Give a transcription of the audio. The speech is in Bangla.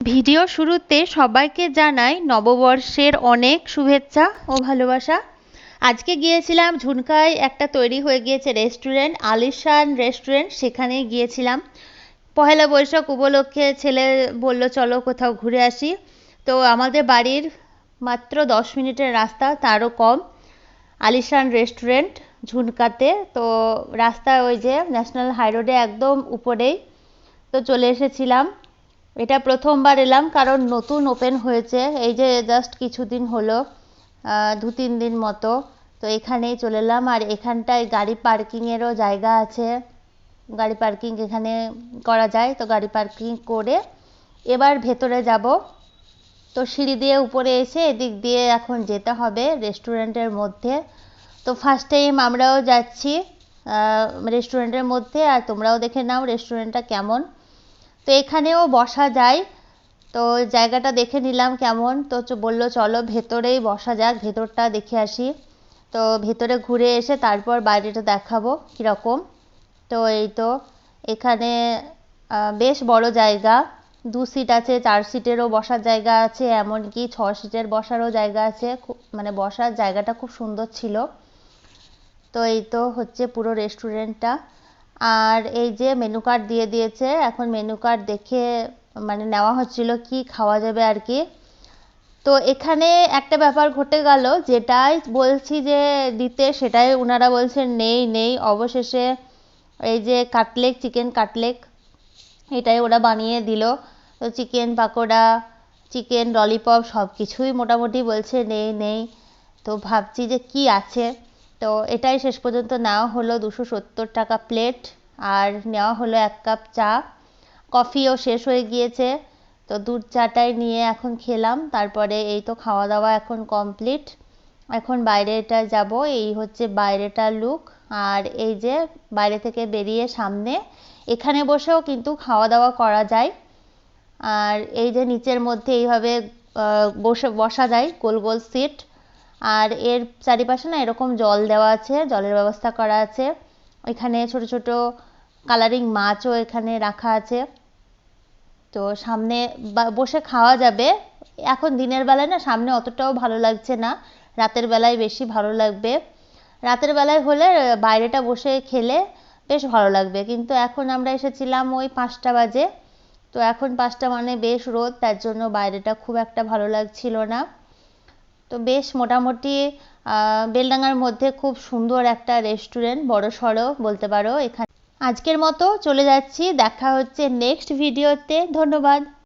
ভিডিও শুরুতে সবাইকে জানাই নববর্ষের অনেক শুভেচ্ছা ও ভালোবাসা। আজকে গিয়েছিলাম ঝুনকায়, একটা তৈরি হয়ে গিয়েছে রেস্টুরেন্ট, আলিশান রেস্টুরেন্ট, সেখানে গিয়েছিলাম। পহেলা বৈশাখ উপলক্ষে ছেলে বলল চলো কোথাও ঘুরে আসি। তো আমাদের বাড়ির মাত্র 10 মিনিটের রাস্তা, তারও কম, আলিশান রেস্টুরেন্ট ঝুনকাতে। তো রাস্তা ওই যে ন্যাশনাল হাইরোডে একদম উপরেই। তো চলে এসেছিলাম। এটা প্রথমবার এলাম কারণ নতুন ওপেন হয়েছে, এই যে জাস্ট কিছুদিন হলো, 2-3 দিন মতো। তো এখানেই চলে এলাম। আর এখানটায় গাড়ি পার্কিংয়েরও জায়গা আছে, গাড়ি পার্কিং এখানে করা যায়। তো গাড়ি পার্কিং করে এবার ভেতরে যাব। তো সিঁড়ি দিয়ে উপরে এসে এদিক দিয়ে এখন যেতে হবে রেস্টুরেন্টের মধ্যে। তো ফার্স্ট টাইম আমরাও যাচ্ছি রেস্টুরেন্টের মধ্যে, আর তোমরাও দেখে নাও রেস্টুরেন্টটা কেমন। তো এখানেও বসা যায়, তো জায়গাটা দেখে নিলাম কেমন। তো বললো চলো ভেতরেই বসা যাক, ভেতরটা দেখে আসি। তো ভেতরে ঘুরে এসে তারপর বাইরেটা দেখাবো কীরকম। তো এই তো এখানে বেশ বড় জায়গা, 2 সিট আছে, 4 সিটেরও বসার জায়গা আছে, এমনকি 6 সিটের বসারও জায়গা আছে। মানে বসার জায়গাটা খুব সুন্দর ছিল। তো এই তো হচ্ছে পুরো রেস্টুরেন্টটা। আর এই যে মেনু কার্ড দিয়ে দিয়েছে, এখন মেনু কার্ড দেখে মানে নেওয়া হচ্ছিল কি খাওয়া যাবে আর কি। তো এখানে একটা ব্যাপার ঘটে গেল, যেটাই বলছি যে দিতে সেটাই ওনারা বলছেন নেই নেই। অবশেষে এই যে কাটলেট, চিকেন কাটলেট, এটাই ওরা বানিয়ে দিল। তো চিকেন পাকোড়া, চিকেন ললিপপ সব কিছুই মোটামুটি বলছে নেই নেই। তো ভাবছি যে কি আছে। তো এটাই শেষ পর্যন্ত নেওয়া হলো, 270 টাকা প্লেট। আর নেওয়া হলো 1 কাপ চা, কফিও শেষ হয়ে গিয়েছে। তো দুধ চাটাই নিয়ে এখন খেলাম। তারপরে এই তো খাওয়া দাওয়া এখন কমপ্লিট। এখন বাইরেটা যাব, এই হচ্ছে বাইরেটার লুক। আর এই যে বাইরে থেকে বেরিয়ে সামনে এখানে বসেও কিন্তু খাওয়া দাওয়া করা যায়। আর এই যে নিচের মধ্যে এইভাবে বসা যায়, গোল গোল সিট। আর এর চারিপাশে না এরকম জল দেওয়া আছে, জলের ব্যবস্থা করা আছে। এখানে ছোট ছোট কালারিং মাছও এখানে রাখা আছে। তো সামনে বসে খাওয়া যাবে। এখন দিনের বেলায় না সামনে অতটাও ভালো লাগছে না, রাতের বেলায় বেশি ভালো লাগবে। রাতের বেলায় হলে বাইরেটা বসে খেলে বেশ ভালো লাগবে। কিন্তু এখন আমরা এসেছিলাম ওই 5টা বাজে। তো এখন 5টা মানে বেশ রোদ, তার জন্য বাইরেটা খুব একটা ভালো লাগছিল না। তো বেশ মোটামুটি বেলডাঙার মধ্যে খুব সুন্দর একটা রেস্টুরেন্ট, বড় সড়ো বলতে পারো। এখানে আজকের মতো চলে যাচ্ছি, দেখা হচ্ছে নেক্সট ভিডিওতে। ধন্যবাদ।